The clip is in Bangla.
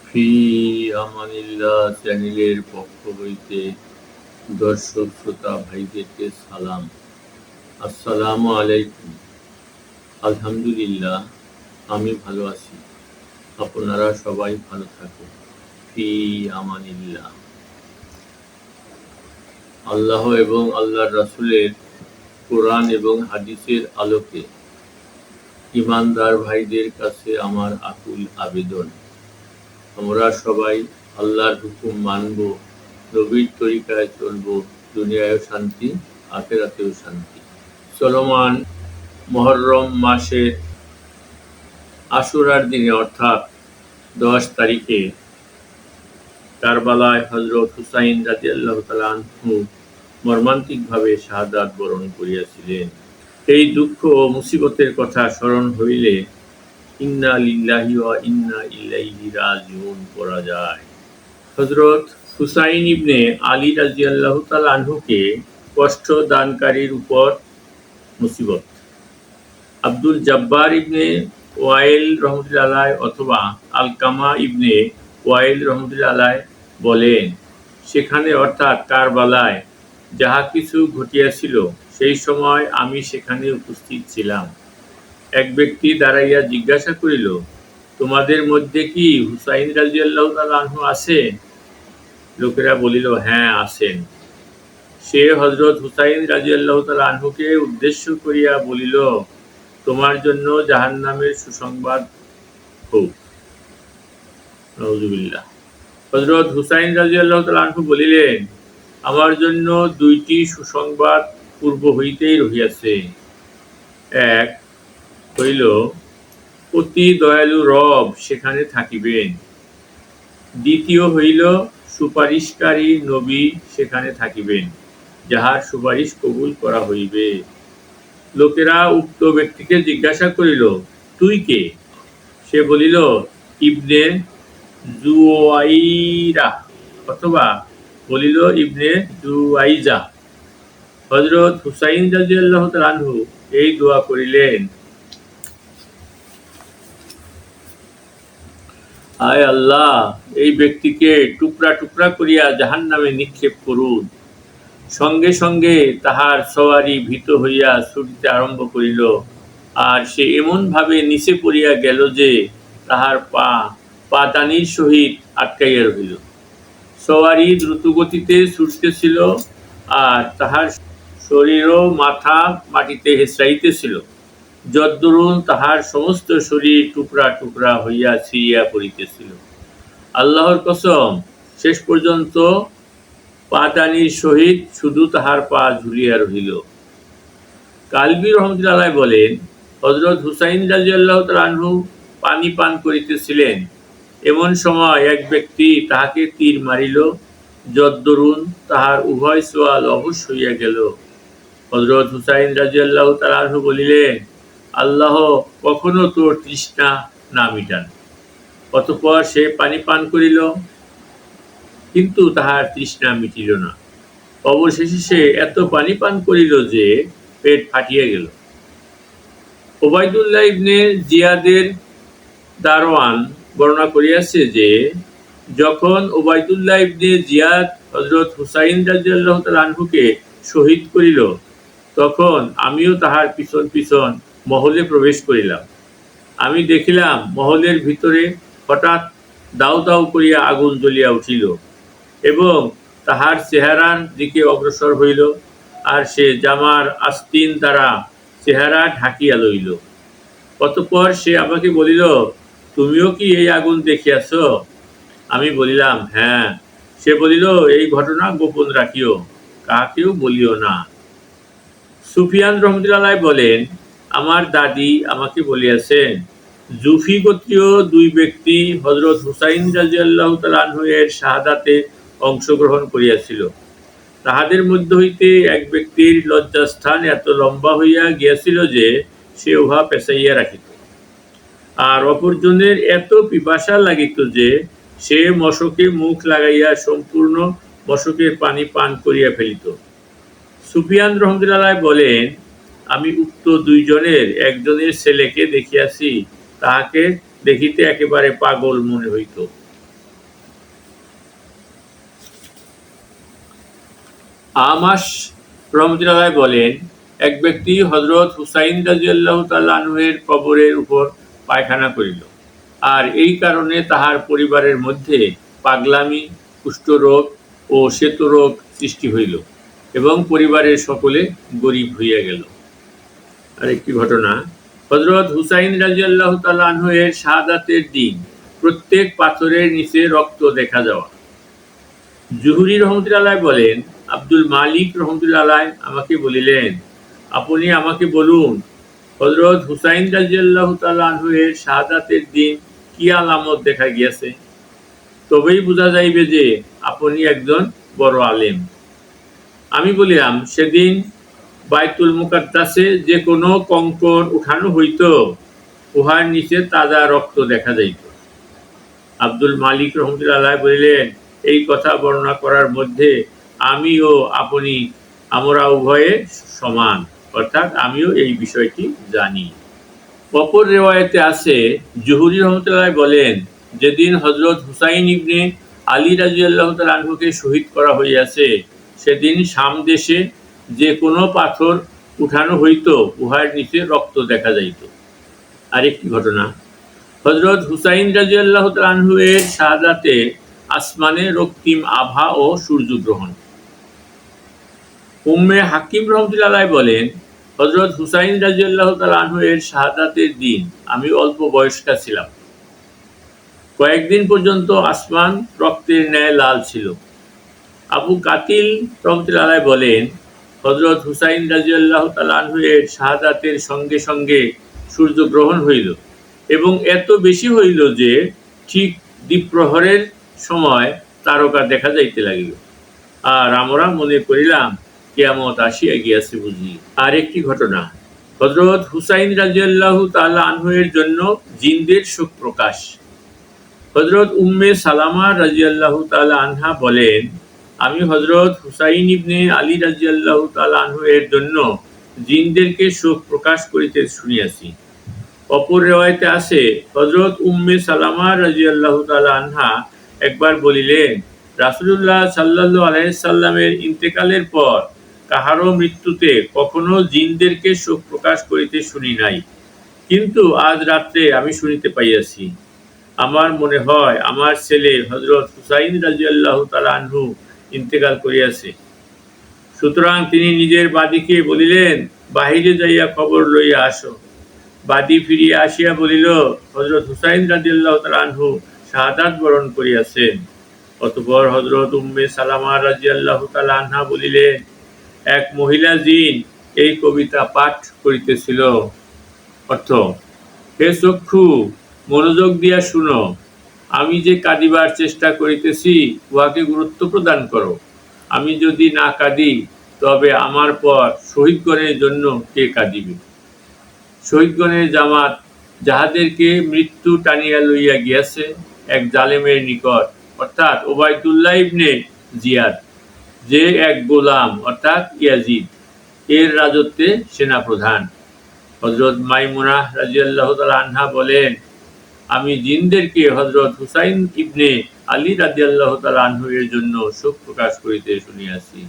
ফি আমানিল্লাহ চ্যানেলের পক্ষ হইতে দর্শক শ্রোতা ভাইদেরকে সালাম। আসসালামু আলাইকুম। আলহামদুলিল্লাহ, আমি ভালো আছি। আপনারা সবাই ভালো থাকুন। ফি আমানিল্লাহ। আল্লাহ এবং আল্লাহর রাসূলের কোরআন এবং হাদিসের আলোকে ঈমানদার ভাইদের কাছে আমার আকুল আবেদন, আমরা সবাই আল্লাহর হুকুম মানব, নবীর তরিকায় চলব, দুনিয়ায়ও শান্তি, আখিরাতেও শান্তি। চলমান মুহররম মাসের আশুরার দিনে অর্থাৎ 10 তারিখে কারবালায় হযরত হুসাইন রাদিয়াল্লাহু তাআলা আনহু মর্মান্তিকভাবে শাহাদাত বরণ করিয়াছিলেন। এই দুঃখ ও মুসিবতের কথা স্মরণ হইলে ইন্না লিল্লাহি ওয়া ইন্না ইলাইহি রাজিউন পড়া যায়। হযরত হুসাইন ইবনে আলী রাদিয়াল্লাহু তাআলা আনহুকে কষ্ট দানকারীর উপর মুসিবত। আব্দুল জব্বার ইবনে ওয়াইল রহমতুল্লাহ আলাইহি অথবা আলকামা ইবনে ওয়াইল রহমতুল্লাহ আলাইহি বলেন, সেখানে অর্থাৎ কারবালায় যাহা কিছু ঘটিয়াছিল সেই সময় আমি সেখানে উপস্থিত ছিলাম। এক ব্যক্তি দাঁড়াইয়া জিজ্ঞাসা করিল, তোমাদের মধ্যে কি হুসাইন রাদিয়াল্লাহু তাআলা আনহু আছেন? লোকেরা বলিল, হ্যাঁ আছেন। সে হযরত হুসাইন রাদিয়াল্লাহু তাআলা আনহুকে উদ্দেশ্য করিয়া বলিল, তোমার জন্য জাহান্নামের সুসংবাদ হোক। নাউযুবিল্লাহ। হযরত হুসাইন রাদিয়াল্লাহু তাআলা আনহু বলিলেন, আমার জন্য দুইটি সুসংবাদ পূর্ব হইতেই রহিয়াছে। এক হইল, অতি দয়ালু রব সেখানে থাকিবেন। দ্বিতীয় হইল, সুপারিশকারী নবী সেখানে থাকিবেন, যাহার সুপারিশ কবুল করা হইবে। লোকেরা উক্ত ব্যক্তিকে জিজ্ঞাসা করিল, তুই কে? সে বলিল, ইবনে জুওয়াইরা অথবা বলিল ইবনে জুওয়াইজা। হযরত হুসাইন রাদিয়াল্লাহু তাআলা আনহু এই দোয়া করিলেন, আয় আল্লাহ, এই ব্যক্তিকে টুকরা টুকরা করিয়া জাহান্নামে নিক্ষেপ করুন। সঙ্গে সঙ্গে তাহার সওয়ারি ভীত হইয়া ছুটিতে আরম্ভ করিল, আর সে এমন ভাবে নিচে পড়িয়া গেল যে তাহার পাদানির সহিত আটকাইয়া রহিল। সওয়ারি দ্রুতগতিতে ছুটিতেছিল, আর তাহার শরীর ও মাথা মাটিতে হেঁচড়াইতেছিল, যদ্দরুন তাহার সমস্ত শরীর টুকরা টুকরা হইয়া ছিঁড়িয়া পড়িতেছিল। আল্লাহর কসম, শেষ পর্যন্ত পাদানির সহিত শুধু তাহার পা ঝুলিয়া রহিল। কালবি রহমতুল্লাহ আলাইহি বলেন, হযরত হুসাইন রাদিয়াল্লাহু তাআলা আনহু পানি পান করিতেছিলেন। এমন সময় এক ব্যক্তি তাহাকে তীর মারিল, যদ্দরুন তাহার উভয় চোয়াল অবশ হইয়া গেল। হযরত হুসাইন রাদিয়াল্লাহু তাআলা আনহু বলিলেন, আল্লাহ কখনো তোর তৃষ্ণা না মিটান। অতঃপর সে পানি পান করিল, কিন্তু তাহার তৃষ্ণা মিটিল না। অবশেষে সে এত পানি পান করিল যে পেট ফাটিয়া গেল। ওবায়দুল্লাহ ইবনে জিয়াদের দারওয়ান বর্ণনা করিয়াছে যে, যখন ওবায়দুল্লাহ ইবনে জিয়াদ হযরত হুসাইন রাদিয়াল্লাহু তাআলা আনহুকে শহীদ করিল, তখন আমিও তাহার পিছন পিছন মহলে প্রবেশ করিলাম। আমি দেখিলাম মহলের ভিতরে হঠাৎ দাউ দাউ করিয়া আগুন জ্বলিয়া উঠিল এবং তাহার চেহারার দিকে অগ্রসর হইল, আর সে জামার আস্তিন দ্বারা চেহারা ঢাকিয়া লইল। অতঃপর সে আমাকে বলিল, তুমিও কি এই আগুন দেখিয়াছ? আমি বলিলাম, হ্যাঁ। সে বলিল, এই ঘটনা গোপন রাখিও, কাহাকেও বলিও না। সুফিয়ান রহমতুল্লাহ আলাইহি বলেন, আমার দাদি আমাকে বলিয়াছেন, জুফি গোত্রীয় দুই ব্যক্তি হযরত হুসাইন রাদিয়াল্লাহু তাআলা আনহু এর শাহাদাতে অংশগ্রহণ করিয়াছিল। তাহাদের মধ্য হইতে এক ব্যক্তির লজ্জাস্থান এত লম্বা হইয়া গিয়াছিল যে সে উহা পেঁচাইয়া রাখিত, আর অপরজনের এত পিপাসা লাগিত যে সে মশকে মুখ লাগাইয়া সম্পূর্ণ মশকের পানি পান করিয়া ফেলিত। সুফিয়ান রহমতুল্লাহ আলাইহি বলেন, আমি উক্ত দুইজনের একজনের ছেলেকে দেখিয়াছি, তাহাকে দেখিতে একেবারে পাগল মনে হইত। আমাস রহমতুল্লাহ বলেন, এক ব্যক্তি হযরত হুসাইন রাদিয়াল্লাহু তাআলা আনহু-এর কবরের উপর পায়খানা করিল, আর এই কারণে তাহার পরিবারের মধ্যে পাগলামি, কুষ্ঠরোগ ও শ্বেতরোগ সৃষ্টি হইল এবং পরিবারের সকলে গরীব হইয়া গেল। আরেকটি ঘটনা, হযরত হুসাইন রাদিয়াল্লাহু তাআলা আনহু-এর শাহাদাতের দিন প্রত্যেক পাথরের নিচে রক্ত দেখা যাওয়া। জুহরি রহমতুল্লাহ বলেন, আব্দুল মালিক রহমতুল্লাহ আমাকে বলিলেন, আপনি আমাকে বলুন, হযরত হুসাইন রাদিয়াল্লাহু তাআলা আনহু-এর শাহাদাতের দিন কি আলামত দেখা গিয়াছে? তবেই বোঝা যাইবে যে আপনি একজন বড় আলেম। আমি বলিলাম, সেদিন বাইতুল মুকাদ্দাসে যে কোনো কঙ্কর উঠানো হইত, উহার নিচে তাজা রক্ত দেখা যাইত। আব্দুল মালিক রহমতুল্লাহ বলিলেন, এই কথা বর্ণনা করার মধ্যে আমি ও আপনি আমরা উভয়ে সমান, অর্থাৎ আমিও এই বিষয়টি জানি। অপর রেওয়ায়েতে আছে, জুহরি রহমতুল্লাহ বলেন, যেদিন হযরত হুসাইন ইবনে আলী রাদিয়াল্লাহু তাআলা আনহুকে শহীদ করা হইয়াছে, সেদিন শাম দেশে যে কোনো পাথর উঠানো হইত, উহার নিচে রক্ত দেখা যাইত। আরেকটি ঘটনা, হযরত হুসাইন রাদিয়াল্লাহু তাআলা আনহু-এর শাহাদাতে আসমানে রক্তিম আভা ও সূর্যগ্রহণ। উম্মে হাকিম রহমতুল্লাহ বলেন, হযরত হুসাইন রাদিয়াল্লাহু তাআলা আনহু-এর শাহাদাতের দিন আমি অল্প বয়স্কা ছিলাম। কয়েকদিন পর্যন্ত আসমান রক্তের ন্যায় লাল ছিল। আবু কাতিল রহমতুল্লাহ বলেন, হযরত হুসাইন রাদিয়াল্লাহু তাআলা আনহু-এর শাহাদাতের সঙ্গে সঙ্গে সূর্যগ্রহণ হইল এবং এত বেশি হইল যে ঠিক দ্বিপ্রহরের সময় তারকা দেখা যাইতে লাগিল, আর আমরা মনে করিলাম কিয়ামত আসিয়া গিয়াছে বুঝি। আর একটি ঘটনা, হযরত হুসাইন রাদিয়াল্লাহু তাআলা আনহু-এর জন্য জিনদের শোক প্রকাশ। হযরত উম্মে সালামা রাদিয়াল্লাহু তাআলা আনহা বলেন, আমি হযরত হুসাইন ইবনে আলী রাদিয়াল্লাহু তাআলা আনহু-এর জন্য জিনদেরকে শোক প্রকাশ করিতে শুনিয়াছি। অপর রেওয়ায়েতে আছে, হযরত উম্মে সালামা রাদিয়াল্লাহু তাআলা আনহা একবার বলিলেন, রাসূলুল্লাহ সাল্লাল্লাহু আলাইহি সাল্লামের ইন্তেকালের পর কাহারও মৃত্যুতে কখনো জিনদেরকে শোক প্রকাশ করিতে শুনি নাই, কিন্তু আজ রাত্রে আমি শুনিতে পাইয়াছি। আমার মনে হয় আমার ছেলে হযরত হুসাইন রাদিয়াল্লাহু তাআলা আনহু ইন্তেকাল করিয়াছে। সুতরাং তিনি নিজের বাদীকে বলিলেন, বাহিরে যাইয়া খবর লইয়া আসো। বাদী ফিরিয়া আসিয়া বলিল, হযরত হুসাইন রাদিয়াল্লাহু তাআলা আনহু শাহাদাত বরণ করিয়াছেন। অতঃপর হযরত উম্মে সালামা রাদিয়াল্লাহু তাআলা আনহা বলিলেন, এক মহিলা জিন এই কবিতা পাঠ করিতেছিল। অর্থ, হে চক্ষু, মনোযোগ দিয়া শুনো, আমি যে কাঁদিবার চেষ্টা করিতেছি উহাকে গুরুত্ব প্রদান করো। আমি যদি না কাঁদি, তবে আমার পর শহীদগণের জন্য কে কাঁদিবে? শহীদগণের জামাত যাহাদেরকে মৃত্যু টানিয়া লইয়া গিয়াছে এক জালেমের নিকট, অর্থাৎ ওবায়দুল্লাহ ইবনে জিয়াদ, যে এক গোলাম অর্থাৎ ইয়াজিদ এর রাজত্বে সেনাপ্রধান। হযরত মাইমুনাহ রাদিয়াল্লাহু তাআলা আনহা বলেন, আমি জিনদেরকে হযরত হুসাইন ইবনে আলী রাদিয়াল্লাহু তাআলা আনহু এর জন্য শোক প্রকাশ করিতে শুনিয়াছি।